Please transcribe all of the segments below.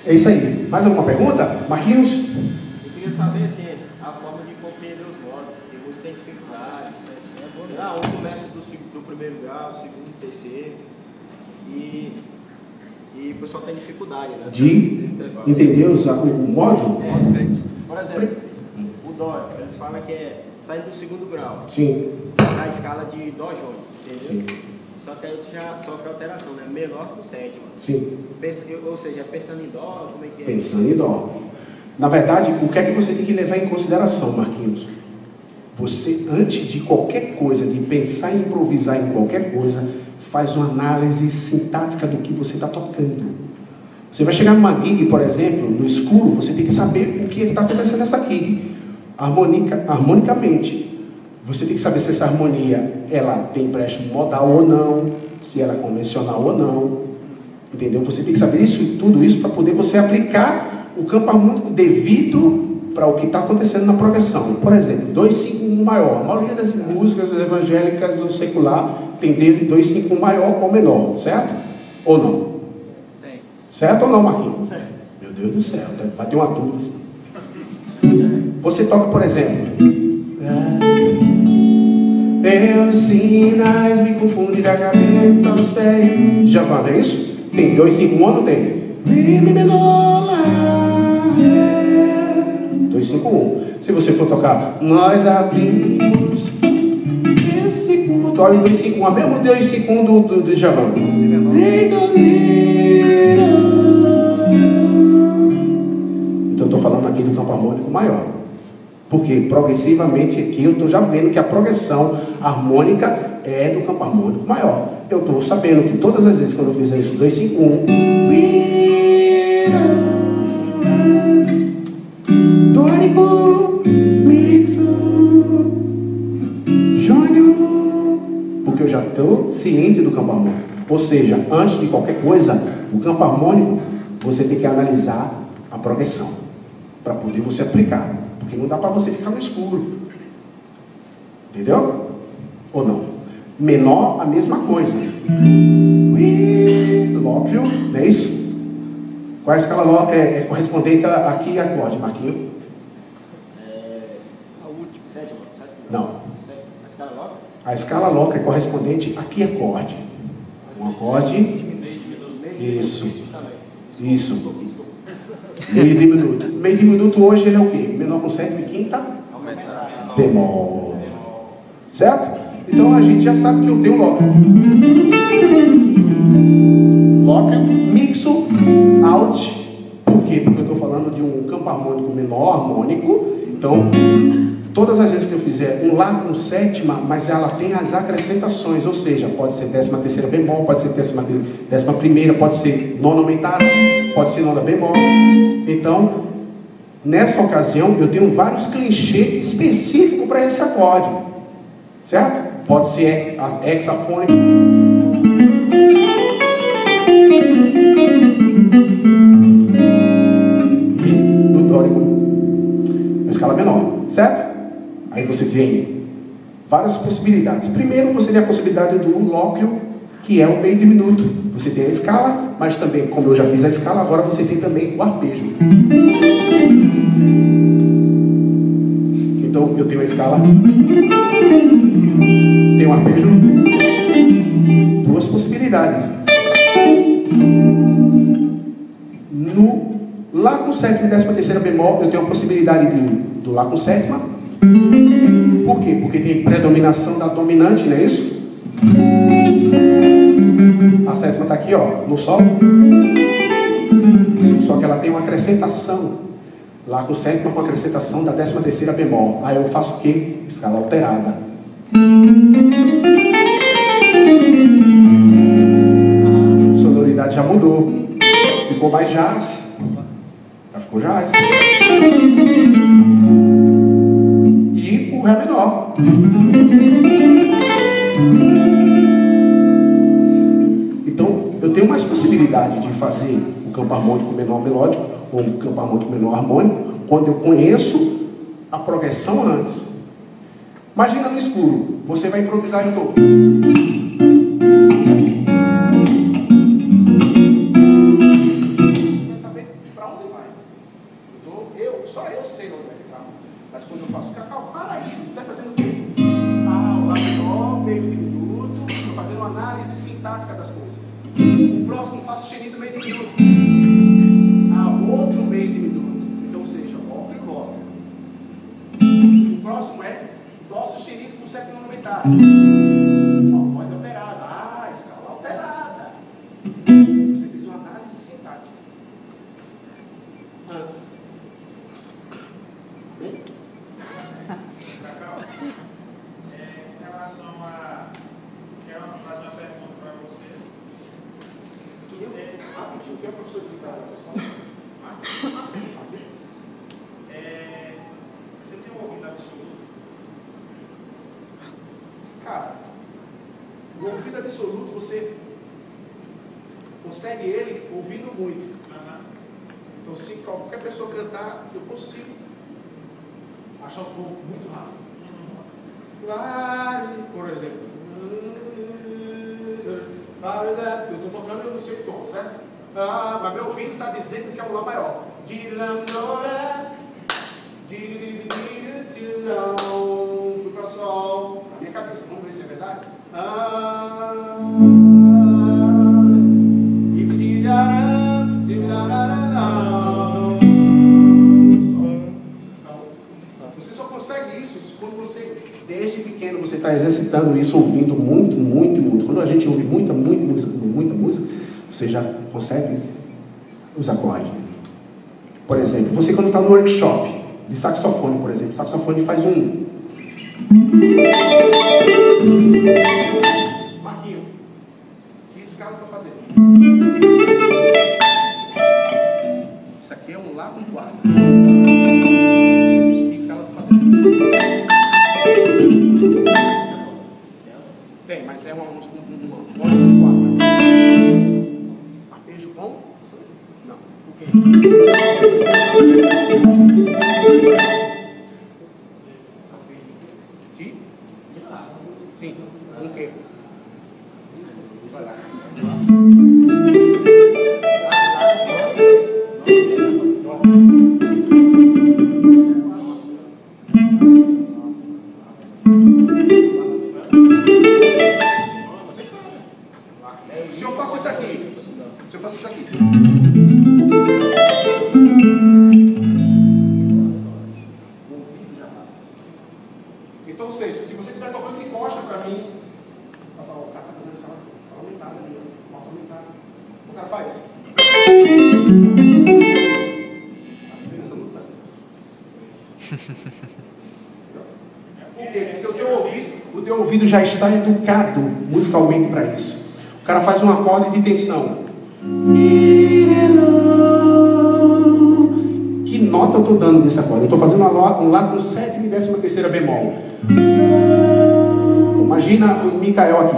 É isso aí. Mais alguma pergunta? Marquinhos? Eu queria saber assim, a forma de compreender os modos, porque hoje tem dificuldade, um começa do primeiro grau, segundo, terceiro, e o pessoal tem dificuldade, né? De entender o modo? Por exemplo, o Dó, eles falam que é sair do segundo grau. Sim. Na escala de Dó jônico, entendeu? Sim. Só que aí já sofre alteração, né? Menor que o sétimo. Sim. Ou seja, pensando em Dó, como é que é? Pensando em Dó. Na verdade, o que é que você tem que levar em consideração, Marquinhos? Você, antes de qualquer coisa, de pensar em improvisar em qualquer coisa, faz uma análise sintática do que você está tocando. Você vai chegar numa gig, por exemplo, no escuro, você tem que saber o que está acontecendo nessa gig. Harmonicamente. Você tem que saber se essa harmonia ela tem empréstimo modal ou não, se ela é convencional ou não. Entendeu? Você tem que saber tudo isso para poder você aplicar o campo harmônico devido para o que está acontecendo na progressão. Por exemplo, 2/5/1 maior. A maioria das músicas evangélicas ou secular tem 2/5/1 maior ou menor, certo? Ou não? Tem. Certo ou não, Marquinhos? Certo. Meu Deus do céu, vai ter uma dúvida. Você toca, por exemplo... Meus sinais me confundem da cabeça aos pés. Já fala, não é isso? Tem 2/5/1 ou não tem? Mi menor, lá, 2/5/1. Se você for tocar, nós abrimos esse culto. Olha o 2/5/1, a mesmo 2/5/1 do Djavan. Então eu estou falando aqui do campo harmônico maior. Porque progressivamente aqui eu estou já vendo que a progressão harmônica é do campo harmônico maior. Eu estou sabendo que todas as vezes que eu fizer isso 2/5/1, tônico, mixo, jônio, porque eu já estou ciente do campo harmônico. Ou seja, antes de qualquer coisa, o campo harmônico você tem que analisar a progressão para poder você aplicar. Porque não dá para você ficar no escuro. Entendeu? Ou não? Menor, a mesma coisa. Lóquio, não é isso? Qual é a escala correspondente a que acorde, Marquinhos? A última, sétima. Não. A escala lóquio? A escala lóquio é correspondente a que acorde? Um acorde. Isso. Meio diminuto. Meio diminuto hoje ele é o quê? Menor com sétima e quinta? Bemol. Certo? Então a gente já sabe que eu tenho lóquio. Lóquio, mixo, alt. Por quê? Porque eu estou falando de um campo harmônico menor harmônico. Então, todas as vezes que eu fizer um Lá com sétima, mas ela tem as acrescentações, ou seja, pode ser 13ª bemol, pode ser 11ª, pode ser nona aumentada, pode ser nona bemol. Então, nessa ocasião, eu tenho vários clichês específicos para esse acorde, certo? Pode ser a hexafônica. E o dórico, a escala menor, certo? Aí você tem várias possibilidades. Primeiro, você tem a possibilidade do lóquio, que é o meio diminuto. Você tem a escala, mas também, como eu já fiz a escala, agora você tem também o arpejo. Então, eu tenho a escala, tenho o arpejo, duas possibilidades. No Lá com sétima e 13ª bemol, eu tenho a possibilidade do Lá com sétima. Por quê? Porque tem predominação da dominante, não é isso? A sétima está aqui, ó, no Sol. Só que ela tem uma acrescentação. Lá com sétima com acrescentação da 13ª bemol. Aí eu faço o quê? Escala alterada. Sonoridade já mudou. Ficou mais jazz. Já ficou jazz. E o Ré menor. Então, eu tenho mais possibilidade de fazer o campo harmônico menor melódico ou o campo harmônico menor harmônico quando eu conheço a progressão antes. Imagina no escuro, você vai improvisar em todo. Você vai saber para onde vai. Só eu sei onde é que está. Mas quando eu faço cacau, para aí, você está fazendo o quê? O lá menor, meio de minuto, estou fazendo uma análise sintática das coisas. O próximo faço xerido meio de minuto. Outro meio de minuto. Então, seja, ópio e lópio. O próximo é dó sustenido com sétima aumentada. Pode alterada. Escala alterada. Você fez uma análise sintática. Antes. Bem? Cacau, em relação a... Quero fazer uma pergunta para você. Rapidinho, que é o professor de guitarra? Você tem um ouvido absoluto? Cara, o ouvido absoluto você consegue ele ouvindo muito. Então, se qualquer pessoa cantar, eu consigo achar um tom muito rápido. Por exemplo, eu estou tocando e eu não sei o tom, certo? Mas meu ouvido está dizendo que é um Lá maior. Fui para Sol. Na minha cabeça, vamos ver se é verdade? Você só consegue isso quando você, desde pequeno, você está exercitando isso, ouvindo muito, muito, muito. Quando a gente ouve muita música, você já consegue os acordes. Por exemplo, você quando está no workshop de saxofone, por exemplo, o saxofone faz um... Marquinho, que escala eu estou fazendo? Isso aqui é um Lá com quarta. Que escala eu estou fazendo? Tem, mas é uma com quarta. Arpejo com? Não. O quê? Sim. Com o quê? Vai lá. Se eu faço isso aqui, então, ou seja, se você estiver tocando de costa para mim, vai falar, o cara está fazendo escala aumentada ali, ó, aumentada. O cara faz. Por quê? Porque o teu ouvido já está educado musicalmente para isso. O cara faz um acorde de tensão. Que nota eu estou dando nesse acorde? Eu estou fazendo um Lá com sétima e 13ª bemol. Imagina o Micael aqui.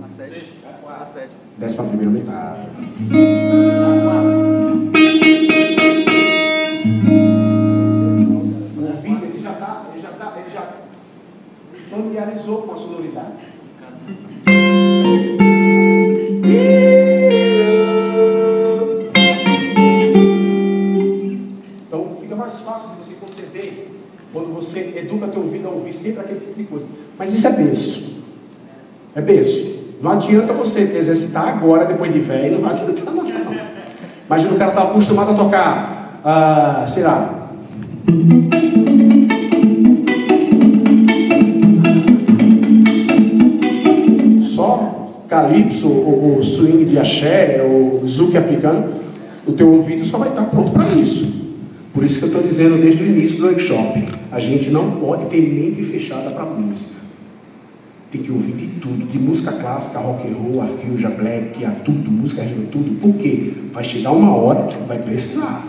A sétima. 11ª aumentada. O ouvido ele já familiarizou com a sonoridade. Então fica mais fácil de você conceber quando você educa teu ouvido a ouvir sempre aquele tipo de coisa. Mas isso é berço. É berço. Não adianta você exercitar agora, depois de velho, não adianta não. Imagina o cara estava acostumado a tocar, sei lá. Só calypso, ou swing de axé, ou zouk africano, o teu ouvido só vai estar pronto para isso. Por isso que eu estou dizendo desde o início do workshop, a gente não pode ter mente fechada para música. Tem que ouvir de tudo, de música clássica, rock and roll, a fusion, black, a tudo, música regional, tudo. Por quê? Vai chegar uma hora que vai precisar.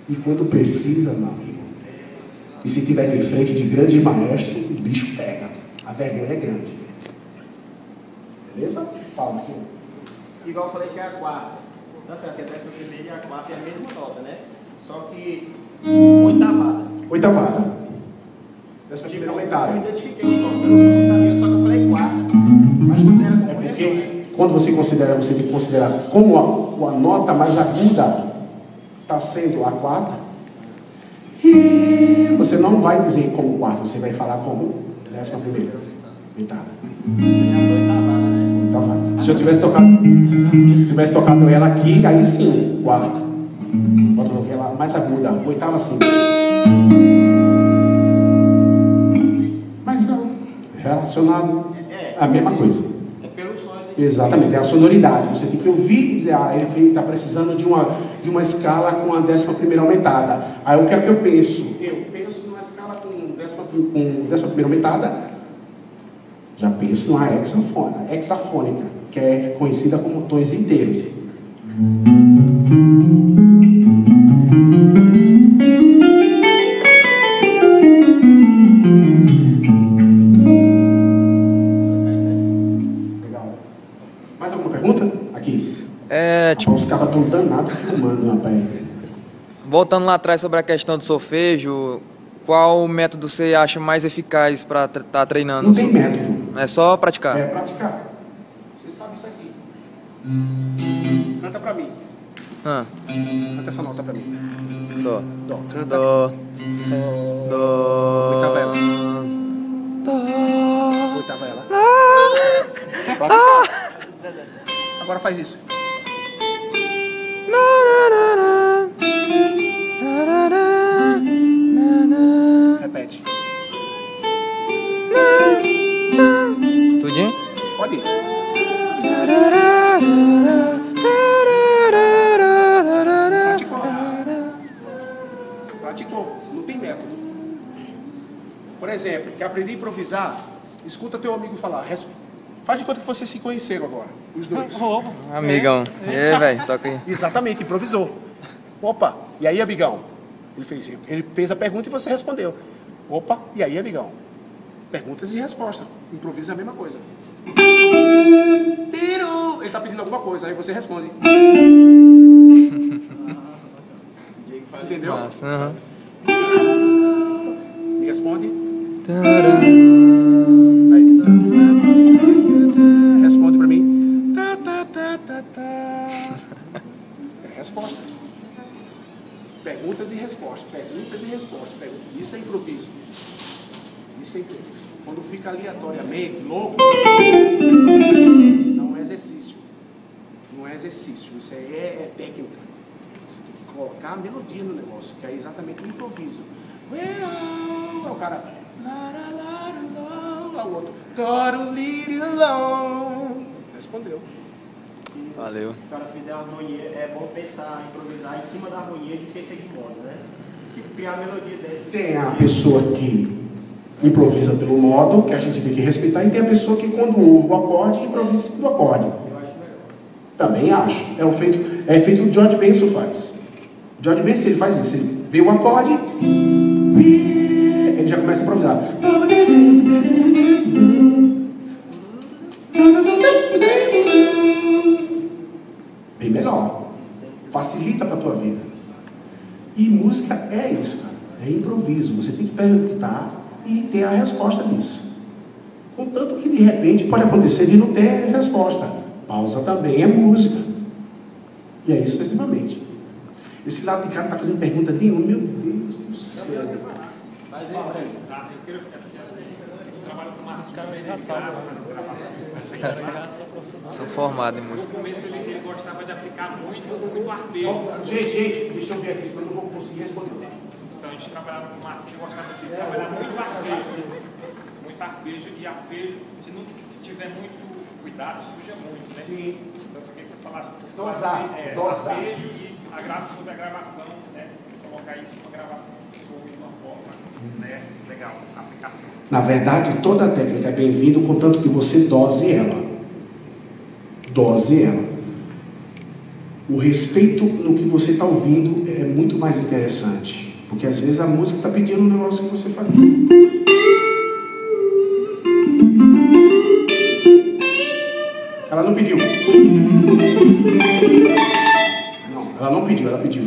E quando precisa, meu amigo, e se tiver de frente de grandes maestros, o bicho pega. A vergonha é grande. Beleza? Fala aqui. Igual eu falei que é a quarta. Tá certo, que a 11ª e a quarta é a mesma nota, né? Só que Oitavada. Oitavada. Décima primeira aumentada. Eu identifiquei o som, eu não sabia, só que eu falei quarta. Mas considera como Porque quando você considera, você tem que considerar como a nota mais aguda está sendo a quarta. E você não vai dizer como quarta, você vai falar como 11ª aumentada. Oitavada, né? Oitavada. Se eu tivesse tocado ela aqui, aí sim, quarta. Bota ela mais aguda, oitava sim. Mas relacionado à mesma coisa. É pelo som. Exatamente, é a sonoridade. Você tem que ouvir e dizer, ele está precisando de uma escala com a 11ª aumentada. Aí o que é que eu penso? Eu penso numa escala com 11ª aumentada, já penso numa hexafônica, que é conhecida como tons inteiros. Mais alguma pergunta? Aqui. Os caras estão danados filmando, rapaz. Voltando lá atrás sobre a questão do solfejo, qual método você acha mais eficaz para estar treinando? Não tem método. É só praticar? É praticar. Você sabe isso aqui. Canta pra mim. Canta essa nota pra mim. Dó. Dó. Canta. Dó. Dó. Oitava ela. Dó. Oitava ela. Praticar. Agora faz isso. Repete. Tudinho? Pode ir. Praticou. Não tem método. Por exemplo, quer aprender a improvisar? Escuta teu amigo falar. Faz de conta que vocês se conheceram agora, os dois. Amigão. Velho, toca aí. Exatamente, improvisou. Opa, e aí, amigão? Ele fez a pergunta e você respondeu. Opa, e aí, amigão? Perguntas e respostas. Improvisa a mesma coisa. Tiro! Ele está pedindo alguma coisa, aí você responde. Entendeu? Nossa, Me responde. Responde pra mim. É resposta. Perguntas e respostas. Perguntas e respostas. Isso é improviso. Isso é improviso. Quando fica aleatoriamente, louco, não é exercício. Não é exercício. Isso aí é técnica. Você tem que colocar a melodia no negócio, que é exatamente o improviso. Aí o cara. Aí o outro. Respondeu. valeu. Se o cara fizer a harmonia, é bom pensar, improvisar em cima da harmonia de quem seguir moda, né? Que criar a melodia dentro. Tem a pessoa que improvisa pelo modo, que a gente tem que respeitar, e tem a pessoa que quando ouve o acorde, improvisa pelo acorde. Eu acho melhor. Também acho. É feito o George Benson faz. George Benson ele faz isso. Ele vê o acorde, ele já começa a improvisar. Bem melhor. Facilita para a tua vida. E música é isso, cara. É improviso. Você tem que perguntar e ter a resposta disso. Contanto que de repente pode acontecer de não ter resposta. Pausa também é música. E é isso sucessivamente. Esse lado de cara está fazendo pergunta nenhuma. Meu Deus do céu. Mas é, Eu trabalho com uma Sou formado em música. No começo ele gostava de aplicar muito arpejo. Gente, deixa eu ver aqui, senão eu não vou conseguir responder. Então a gente trabalhava com arpejo, gostava de trabalhar muito arpejo. Muito arpejo, e arpejo, se não tiver muito cuidado, suja muito, né? Sim. Então eu queria que você falasse Dosar. arpejo e sobre a gravação, né? Colocar isso numa gravação de uma forma, né? Legal, aplicação. Na verdade, toda a técnica é bem-vinda, contanto que você dose ela. Dose ela. O respeito no que você está ouvindo é muito mais interessante. Porque às vezes a música está pedindo um negócio que você faz. Ela não pediu. Não, ela não pediu, ela pediu.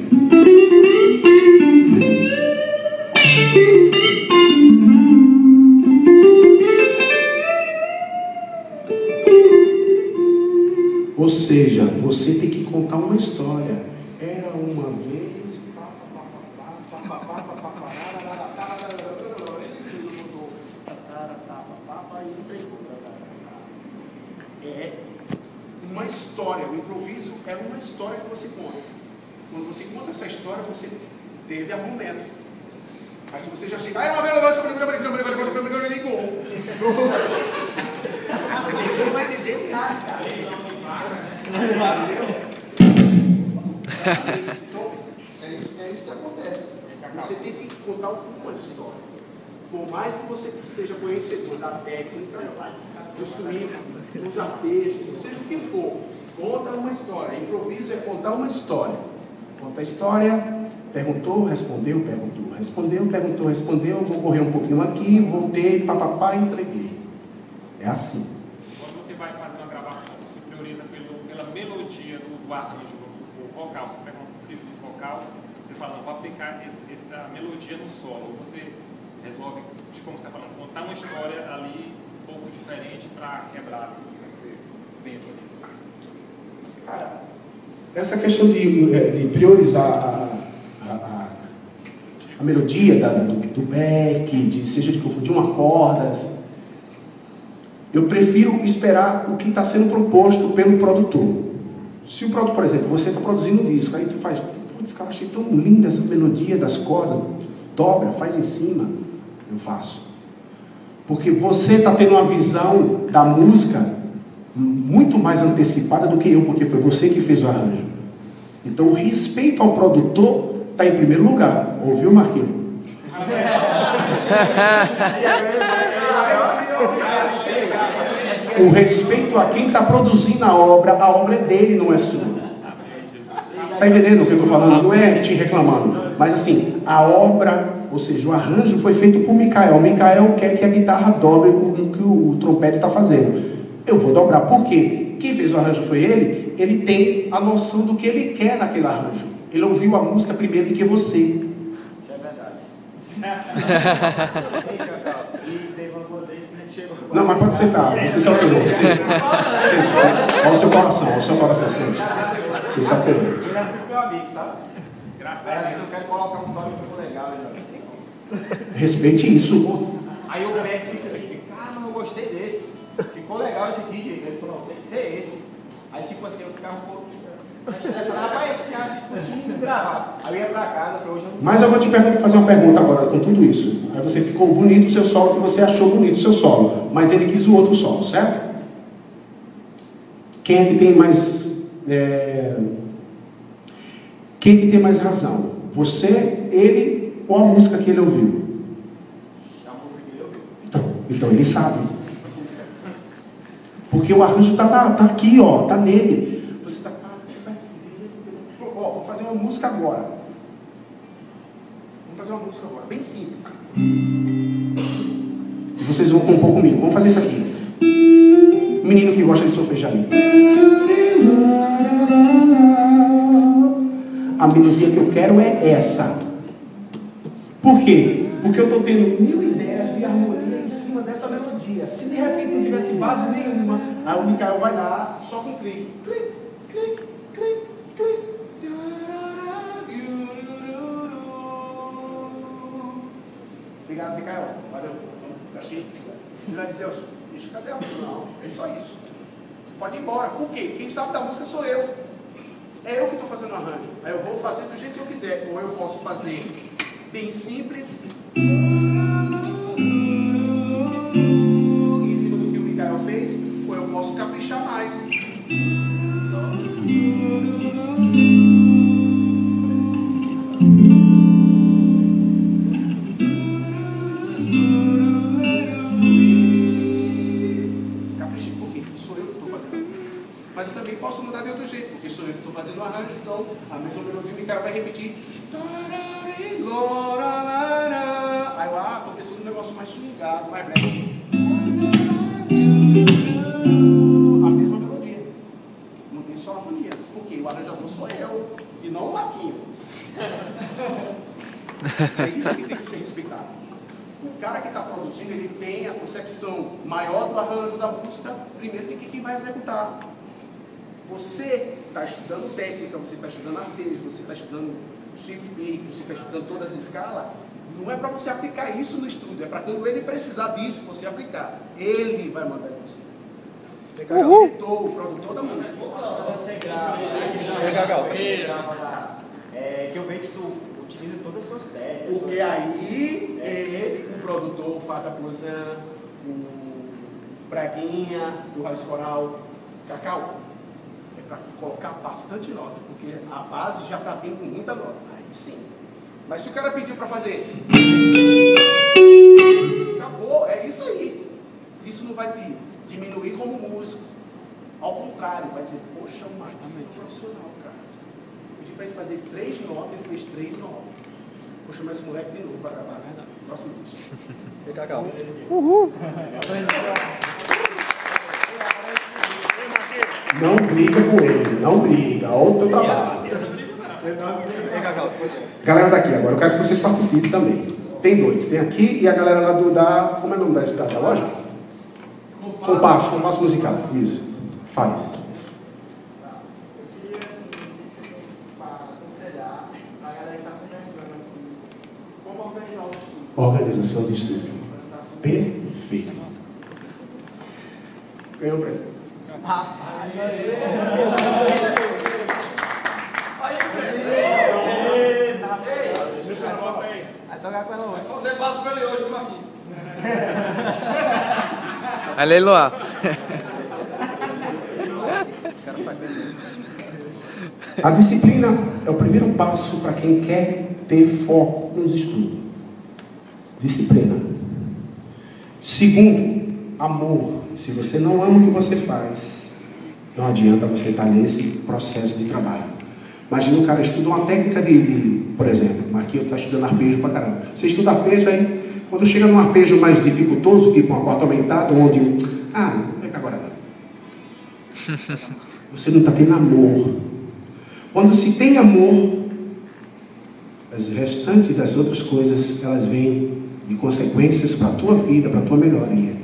seja, você tem que contar uma história. Era uma vez. É uma história. O improviso é uma história que você conta. Quando você conta essa história, você teve argumento. Mas se você já chegar, ninguém vai entender nada, cara. Então, é isso que acontece. Você tem que contar uma história. Por mais que você seja conhecedor da técnica, do swing, dos arpejos, seja o que for, conta uma história. Improviso é contar uma história. Conta a história, perguntou, respondeu, perguntou, respondeu, perguntou, respondeu, vou correr um pouquinho aqui, voltei, papapá, entreguei. É assim. Quando você vai fazer uma gravação, você prioriza pela melodia do arranjo, do vocal, você pega um trecho do vocal, você fala, não, vou aplicar essa melodia no solo. Você resolve, como você está falando, contar uma história ali um pouco diferente para quebrar. Como é que você pensa nisso? Cara, essa questão de priorizar a melodia do back, seja de confundir uma corda, eu prefiro esperar o que está sendo proposto pelo produtor. Se o produtor, por exemplo, você está produzindo um disco, aí tu faz, putz, cara, achei tão linda essa melodia das cordas, dobra, faz em cima, eu faço. Porque você está tendo uma visão da música muito mais antecipada do que eu, porque foi você que fez o arranjo. Então o respeito ao produtor está em primeiro lugar. Ouviu, Marquinhos? O respeito a quem está produzindo a obra é dele, não é sua. Está entendendo o que eu estou falando? Não é te reclamando. Mas assim, a obra, ou seja, o arranjo foi feito por Micael. Micael quer que a guitarra dobre o que o trompete está fazendo. Eu vou dobrar. Por quê? Quem fez o arranjo foi ele. Ele tem a noção do que ele quer naquele arranjo. Ele ouviu a música primeiro do que você. Isso é verdade. E teve uma vez que a gente chegou. Não, mas pode sentar. Você se alterou. Senta. Olha o seu coração. Olha o seu coração. Sente. Você se alterou. Ele é muito meu amigo, sabe? Graças Aí a às Deus. vezes eu quero colocar um solo e ficou legal. Ele Respeite isso. Aí o Beck fica assim, cara, eu gostei desse. Ficou legal esse aqui, gente. Ele falou, tem que ser esse. Aí tipo assim, eu ficava um pouco estressado, rapaz, a gente ficava discutindo e gravar. Aí eu ia pra casa, hoje eu não. Mas eu vou te fazer uma pergunta agora com tudo isso. Aí você ficou bonito o seu solo, que você achou bonito o seu solo. Mas ele quis o outro solo, certo? Quem é que tem mais... Quem é que tem mais razão? Você, ele ou a música que ele ouviu? A música que ele ouviu. Então ele sabe. Porque o arranjo está aqui, ó, está nele. Você está... Vou fazer uma música agora. Vamos fazer uma música agora, bem simples. E vocês vão compor comigo. Vamos fazer isso aqui. O menino que gosta de solfejar ali. A melodia que eu quero é essa. Por quê? Porque eu estou tendo 1000 ideias de harmonia em cima dessa melodia. Se de repente não tivesse base nenhuma, aí o Micael vai lá, só com clique. Clique, clique, clique, clique. Obrigado, Micael. Valeu. Achei. Ele vai dizer, deixa, cadê a música? Não, é só isso. Pode ir embora. Por quê? Quem sabe da música sou eu. É eu que estou fazendo o arranjo. Aí eu vou fazer do jeito que eu quiser. Ou eu posso fazer bem simples, em cima do que o Micael fez, ou eu posso caprichar mais. Caprichei, por quê? Sou eu que estou fazendo isso. Mas eu também posso mudar de outro jeito, porque sou eu que estou fazendo o arranjo, então a mesma melodia o Micael vai repetir. Aí eu, estou pensando num negócio mais swingado, mais breve. A mesma melodia. Não tem só harmonia. Porque o arranjador sou eu, e não o Marquinho. É isso que tem que ser respeitado. O cara que está produzindo, ele tem a concepção maior do arranjo da música, primeiro do que quem vai executar. Você está estudando técnica, você está estudando arpejo, você está estudando chip pick, você está estudando todas as escalas. Não é para você aplicar isso no estudo, é para quando ele precisar disso, você aplicar. Ele vai mandar em você. O produtor da música. Você grava lá. Que eu vejo que tu utiliza todas as suas técnicas. Porque aí ele, o produtor, o Fata Pozan, o Braguinha, do Raiz Coral, Cacau, é para colocar bastante nota, porque a base já está vindo com muita nota. Aí sim. Mas se o cara pediu para fazer, acabou, é isso aí. Isso não vai te diminuir como músico. Ao contrário, vai dizer, poxa, o Marquinhos é profissional, cara. Eu pedi para ele fazer 3 notas, ele fez 3 notas. Vou chamar esse moleque de novo para gravar, né? Próximo disco. Cacau. Uhul! Não briga com ele, não briga, olha o teu trabalho. Galera daqui, agora eu quero que vocês participem também. Tem 2, tem aqui e a galera lá da. Como é o nome da loja? Compasso musical, isso. Faz. Eu queria assim, para aconselhar a galera que está começando assim, como organizar o estudo. Organização de estúdio. Perfeito. Ganhou um presente. Vai tocar com ela hoje. Vai fazer passo pra ele hoje, Marquinhos. Vai leiloar. A disciplina é o primeiro passo para quem quer ter foco nos estudos. Disciplina. Segundo, amor. Se você não ama o que você faz, não adianta você estar nesse processo de trabalho. Imagina um cara estuda uma técnica por exemplo, Marquinhos está estudando arpejo pra caramba. Você estuda arpejo aí, quando chega num arpejo mais dificultoso, tipo uma quarta aumentada, onde, não é que agora não. Você não está tendo amor. Quando se tem amor, as restantes das outras coisas, elas vêm de consequências para a tua vida, para a tua melhoria.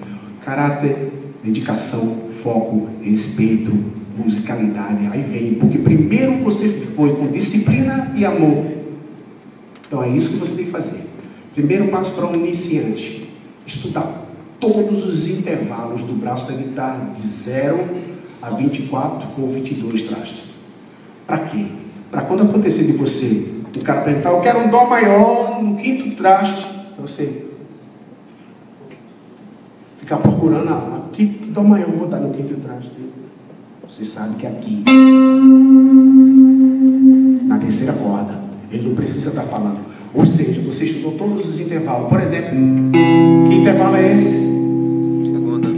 Caráter, dedicação, foco, respeito, musicalidade, aí vem. Porque primeiro você foi com disciplina e amor. Então é isso que você tem que fazer. Primeiro passo para um iniciante: estudar todos os intervalos do braço da guitarra, de 0 a 24 ou 22 trastes. Para quê? Para quando acontecer de você, o cara perguntar, eu quero um dó maior no 5º traste, você ficar procurando, que dó maior eu vou dar no 5º traste? Você sabe que aqui, na 3ª corda, ele não precisa estar falando. Ou seja, você estudou todos os intervalos. Por exemplo, que intervalo é esse? Segunda.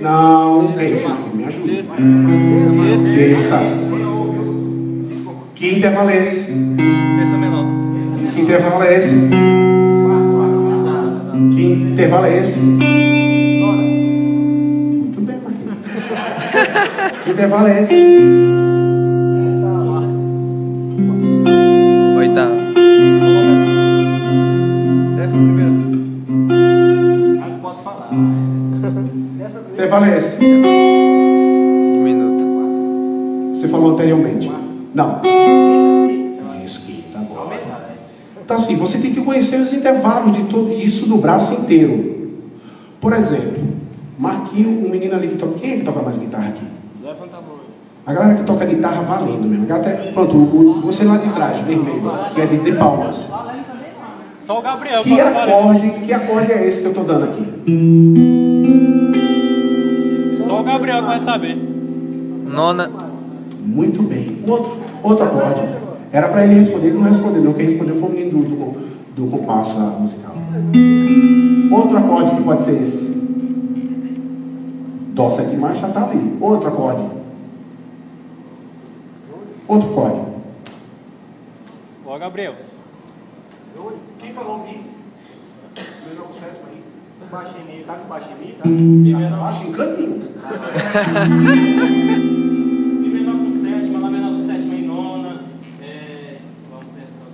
Não, terça, me ajuda. Terça. Que intervalo é esse? Terça menor. Que intervalo é esse? Que intervalo é esse? Muito bem, Marquinhos. Que intervalo é esse? Oitavo. Décima primeira. Ah, não posso falar. Que intervalo é esse? Diminuto. Você falou anteriormente. Não. Isso que tá bom. Então assim, você tem que conhecer os intervalos de tudo isso do braço inteiro. Por exemplo, Marquinhos, um menino ali que toca. Quem é que toca mais guitarra aqui? Levanta a mão. A galera que toca guitarra valendo mesmo. Pronto, você lá de trás, vermelho, que é de palmas. Só o Gabriel. Que acorde é esse que eu estou dando aqui? Só o Gabriel vai saber. Nona. Muito bem. Outro acorde. Era para ele responder, ele não respondeu. Não, quem respondeu foi o menino do compasso lá, musical. Outro acorde que pode ser esse. Dó 7 mais já está ali. Outro acorde. Outro acorde. Ó, Gabriel. Quem falou Mi? Menor com 7 aí. Baixinho, tá com baixinho, sabe? Baixo em canto nenhum. Mi menor com sétima, Lá menor com sétima e nona. Vamos pensar.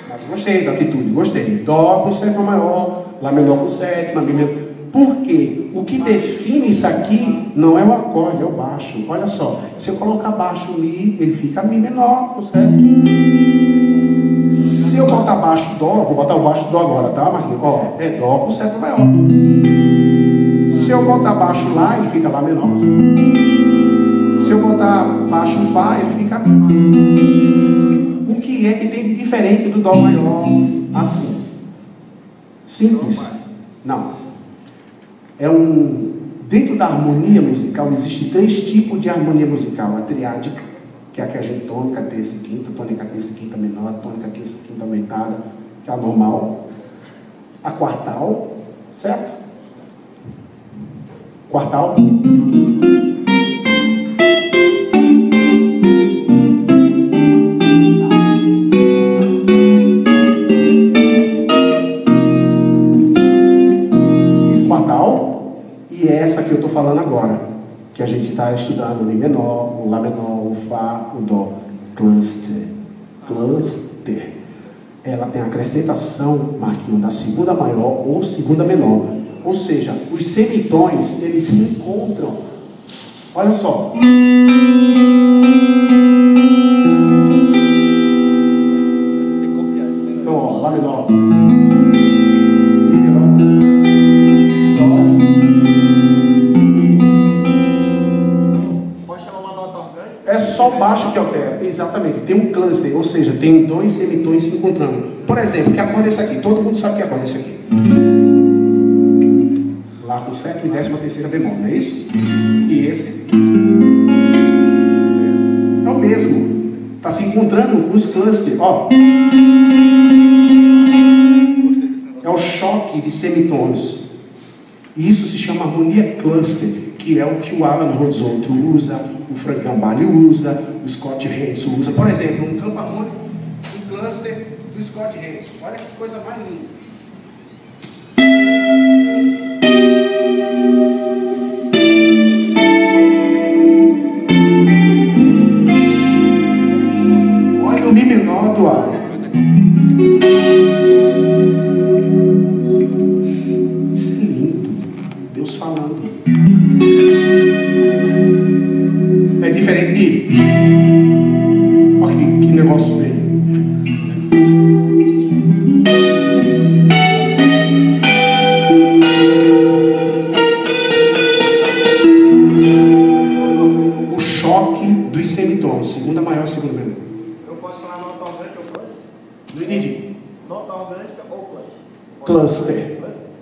Mas gostei da atitude, gostei. Dó com sétima maior, Lá menor com sétima, Mi menor. Porque o que define isso aqui não é o acorde, é o baixo. Olha só, se eu colocar baixo Mi, ele fica Mi menor, certo? Se eu botar baixo Dó, vou botar o baixo Dó agora, tá, Marquinhos? Ó, é Dó com sétima maior. Se eu botar baixo Lá, ele fica Lá menor. Se eu botar baixo Fá, ele fica... O que é que tem de diferente do Dó maior? Assim. Simples? Não. Dentro da harmonia musical, existem 3 tipos de harmonia musical. A triádica, que é a que a gente tônica, terça e quinta, tônica, terça e quinta menor, tônica, terça e quinta aumentada, que é a normal. A quartal, certo? Quartal. E é essa que eu estou falando agora, que a gente está estudando o Mi menor, o Lá menor, o Fá, o Dó. Cluster. Cluster. Ela tem a acrescentação, Marquinhos, da segunda maior ou segunda menor. Ou seja, os semitons, eles se encontram. Olha só. Então, ó, Lá menor. É só o baixo que altera. Exatamente. Tem um cluster, ou seja, tem 2 semitons se encontrando. Por exemplo, que acorde é esse aqui? Todo mundo sabe que acorde é esse aqui. Lá com 7 e 13ª bemol, não é isso? E esse é o mesmo. Está se encontrando com os clusters. Ó. É o choque de semitons. E isso se chama harmonia cluster, que é o que o Alan Rosotto usa, o Frank Gambale usa, o Scott Hanson usa. Por exemplo, um campo harmônico, um cluster do Scott Hanson. Olha que coisa mais linda. Olha o Mi menor do Alan. Isso é lindo. Deus falando. É diferente de... Olha que negócio feio. O choque dos semitons. Segunda maior, segunda menor. Eu posso falar nota orgânica ou cluster? Não entendi. Nota orgânica ou cluster?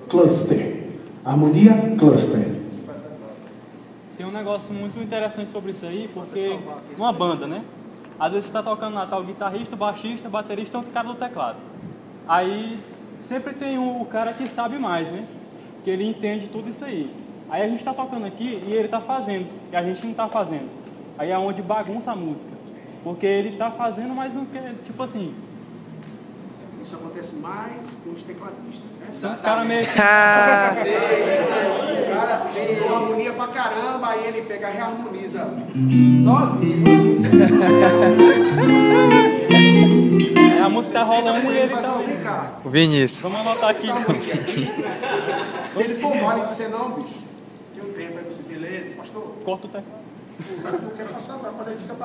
Cluster. Harmonia, cluster. Tem um negócio muito interessante sobre isso aí, porque uma banda, né? Às vezes você está tocando lá, tá o guitarrista, o baixista, o baterista e o cara do teclado. Aí sempre tem o cara que sabe mais, né? Que ele entende tudo isso aí. Aí a gente está tocando aqui e ele está fazendo, e a gente não está fazendo. Aí é onde bagunça a música. Porque ele está fazendo, mas não quer, tipo assim... Isso acontece mais com os tecladistas, né? São os caras meio... O cara estudou harmonia pra caramba, aí ele pega e reharmoniza sozinho. A música tá rolando e ele tá... O Vinícius. Vamos anotar aqui. Se ele for mole e você não, bicho, tem um tempo aí, você, beleza, pastor? Corta o teclado. Eu quero passar, quando ele fica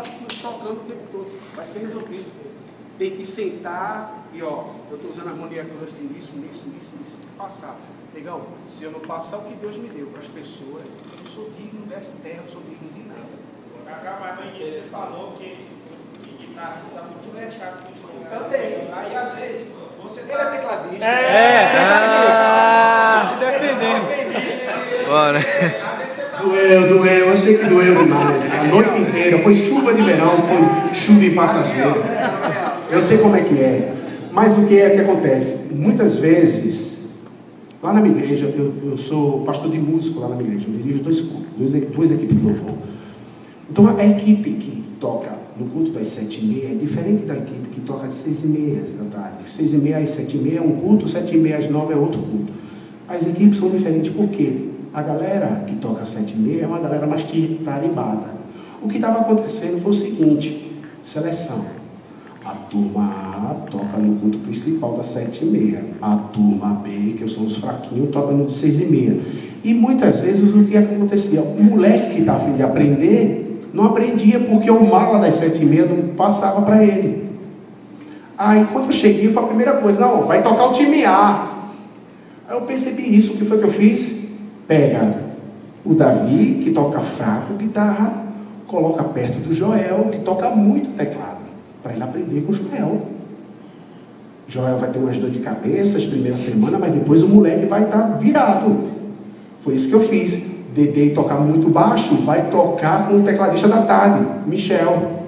chocando o tempo todo, vai ser resolvido. Tem que sentar e ó, eu estou usando a harmonia cluster nisso, passar. Negão, se eu não passar o que Deus me deu para as pessoas, eu não sou digno dessa terra, não sou digno de nada. Mas no início você falou que guitarra está muito chato com instrumento. Também. Aí às vezes você Ele é tecladista. Se defendendo. Bora. Doeu, eu sei que doeu demais. A noite inteira, foi chuva de verão, foi chuva em passageiro. Eu sei como é que é. Mas o que é que acontece? Muitas vezes, lá na minha igreja, eu sou pastor de músico lá na minha igreja. Eu dirijo 2 cultos, 2 equipes de louvor. Então a equipe que toca no culto das 7h30 é diferente da equipe que toca às 6h30 da tarde. 6h30 às 7h30 é um culto, 7h30 às 9h é outro culto. As equipes são diferentes porque a galera que toca às 7h30 é uma galera mais tarimbada. O que estava acontecendo foi o seguinte: seleção. A turma A toca no culto principal das 7h30. A turma B, que são os fraquinhos, toca no de 6h30. E muitas vezes o que acontecia? O moleque que estava a fim de aprender, não aprendia porque o mala das 7h30 não passava para ele. Aí quando eu cheguei, foi a primeira coisa, não, vai tocar o time A. Aí eu percebi isso, o que foi que eu fiz? Pega o Davi, que toca fraco guitarra, coloca perto do Joel, que toca muito teclado, para ele aprender com o Joel. Joel vai ter umas dor de cabeça as primeiras semanas, mas depois o moleque vai estar virado. Foi isso que eu fiz. Dedei tocar muito baixo, vai tocar com o tecladista da tarde, Michel.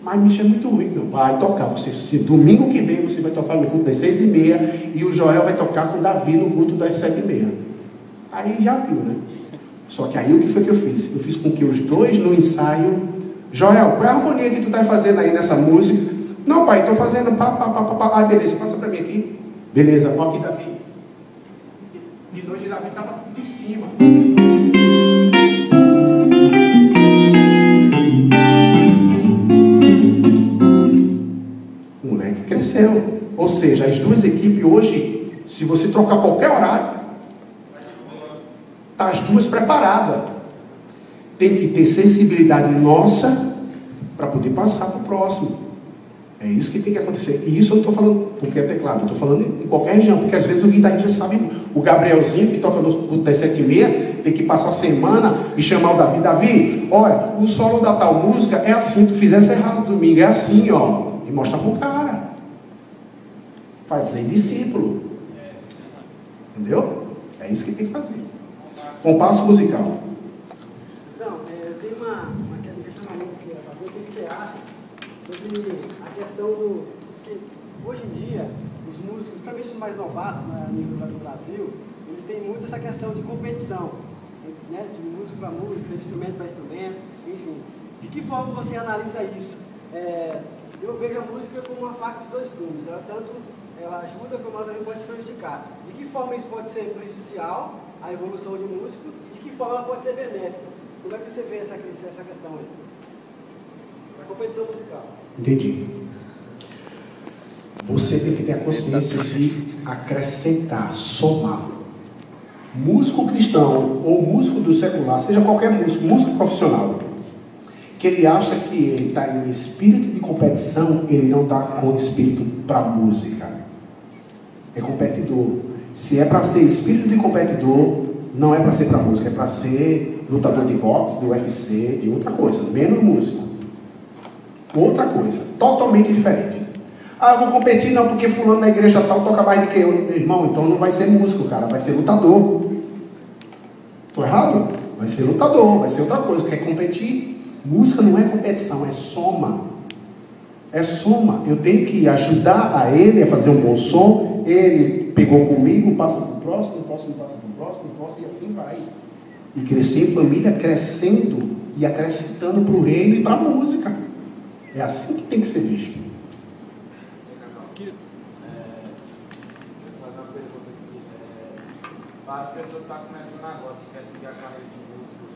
Mas Michel é muito ruim, não. Vai tocar. Você, se domingo que vem você vai tocar no culto das 6h30 e o Joel vai tocar com o Davi no culto das 7h30. Aí já viu, né? Só que aí o que foi que eu fiz? Eu fiz com que os dois no ensaio... Joel, qual é a harmonia que tu está fazendo aí nessa música? Não, pai, estou fazendo pá, pá, pá, pá, pá. Ah, beleza, passa para mim aqui. Beleza, ó aqui, Davi. E hoje Davi estava de cima. O moleque cresceu. Ou seja, as duas equipes hoje, se você trocar qualquer horário, tá as duas preparadas. Tem que ter sensibilidade nossa para poder passar para o próximo. É isso que tem que acontecer. E isso eu estou falando porque é teclado, eu estou falando em qualquer região, porque às vezes o guitarrista sabe, o Gabrielzinho que toca no culto das 7h30, tem que passar a semana e chamar o Davi. Davi, olha, o solo da tal música é assim, tu fizesse errado domingo, é assim, ó. E mostra pro cara. Fazer discípulo. Entendeu? É isso que tem que fazer. Compasso musical. Não, eu tenho um questionamento que eu ia fazer. O que você acha sobre a questão do... que hoje em dia, os músicos, principalmente os mais novatos, né, a nível do Brasil, eles têm muito essa questão de competição, né, de músico para músico, de instrumento para instrumento, enfim. De que forma você analisa isso? Eu vejo a música como uma faca de dois gumes. Ela ajuda, como ela também pode se prejudicar. De que forma isso pode ser prejudicial à evolução de músico e de que forma ela pode ser benéfica? Como é que você vê essa questão aí? A competição musical. Entendi. Você tem que ter a consciência de acrescentar, somar. Músico cristão ou músico do secular, seja qualquer músico profissional, que ele acha que ele está em espírito de competição, ele não está com espírito para música. É competidor. Se é para ser espírito de competidor, não é para ser para música, é para ser lutador de boxe, de UFC, de outra coisa, menos músico. Outra coisa, totalmente diferente. Ah, eu vou competir não, porque fulano da igreja tal toca mais do que eu. Meu irmão, então não vai ser músico, cara, vai ser lutador. Estou errado? Vai ser lutador, vai ser outra coisa, quer competir. Música não é competição, é soma. É soma. Eu tenho que ajudar a ele a fazer um bom som. Ele pegou comigo, passa para o próximo, o próximo passa para o próximo, e assim vai. E crescer em família, crescendo e acrescentando para o reino e para a música. É assim que tem que ser visto. As pessoas estão começando agora, quer seguir a carreira de músicos,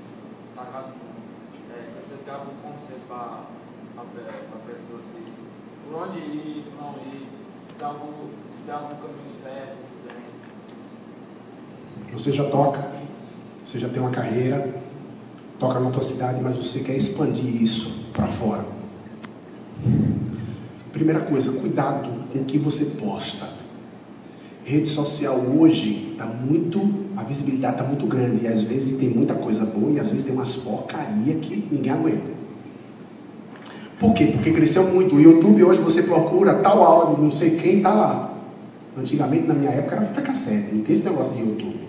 tá errado. Se você tem algum conselho para a pessoa assim, por onde ir, não ir, se tem algum caminho certo, Você já toca, você já tem uma carreira, toca na tua cidade, mas você quer expandir isso para fora. Primeira coisa, cuidado com o que você posta. Rede social hoje está a visibilidade está muito grande, e às vezes tem muita coisa boa, e às vezes tem umas porcaria que ninguém aguenta. Por quê? Porque cresceu muito. O YouTube hoje você procura tal aula de não sei quem, está lá. Antigamente, na minha época, era fita cassete, não tem esse negócio de YouTube.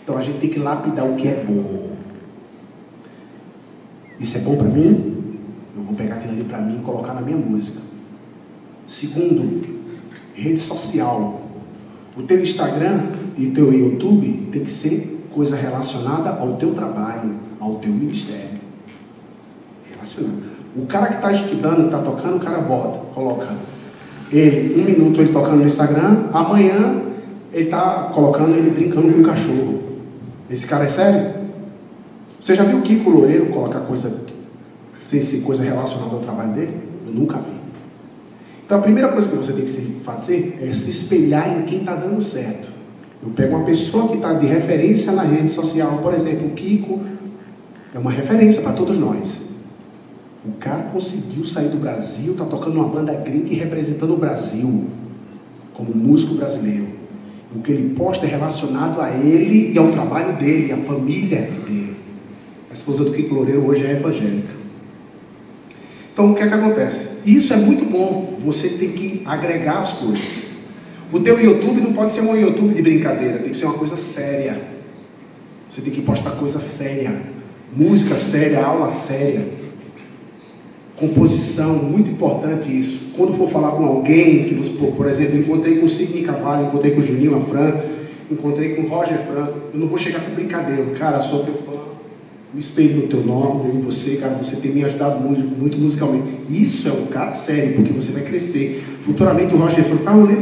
Então a gente tem que lapidar o que é bom. Isso é bom para mim? Eu vou pegar aquilo ali para mim e colocar na minha música. Segundo, rede social. O teu Instagram e o teu YouTube tem que ser coisa relacionada ao teu trabalho, ao teu ministério. Relacionado. O cara que está estudando, está tocando, o cara coloca ele, 1 minuto ele tocando no Instagram, amanhã ele está colocando ele brincando com um cachorro. Esse cara é sério? Você já viu o Kiko Loureiro colocar coisa sem ser coisa relacionada ao trabalho dele? Eu nunca vi. Então a primeira coisa que você tem que fazer é se espelhar em quem está dando certo. Eu pego uma pessoa que está de referência na rede social, por exemplo, o Kiko é uma referência para todos nós. O cara conseguiu sair do Brasil, está tocando uma banda gringa e representando o Brasil como músico brasileiro. O que ele posta é relacionado a ele e ao trabalho dele, à família dele. A esposa do Kiko Loureiro hoje é evangélica. Então o que é que acontece? Isso é muito bom, você tem que agregar as coisas. O teu YouTube não pode ser um YouTube de brincadeira, tem que ser uma coisa séria. Você tem que postar coisa séria, música séria, aula séria, composição, muito importante isso. Quando for falar com alguém, que você, por exemplo, encontrei com o Sidney Carvalho, encontrei com o Juninho Afran, encontrei com o Roger Franco, eu não vou chegar com brincadeira, cara, sou teu fã, me espelho no teu nome, em você, cara, você tem me ajudado muito musicalmente. Isso é um cara sério, porque você vai crescer. Futuramente o Roger Franco, eu lembro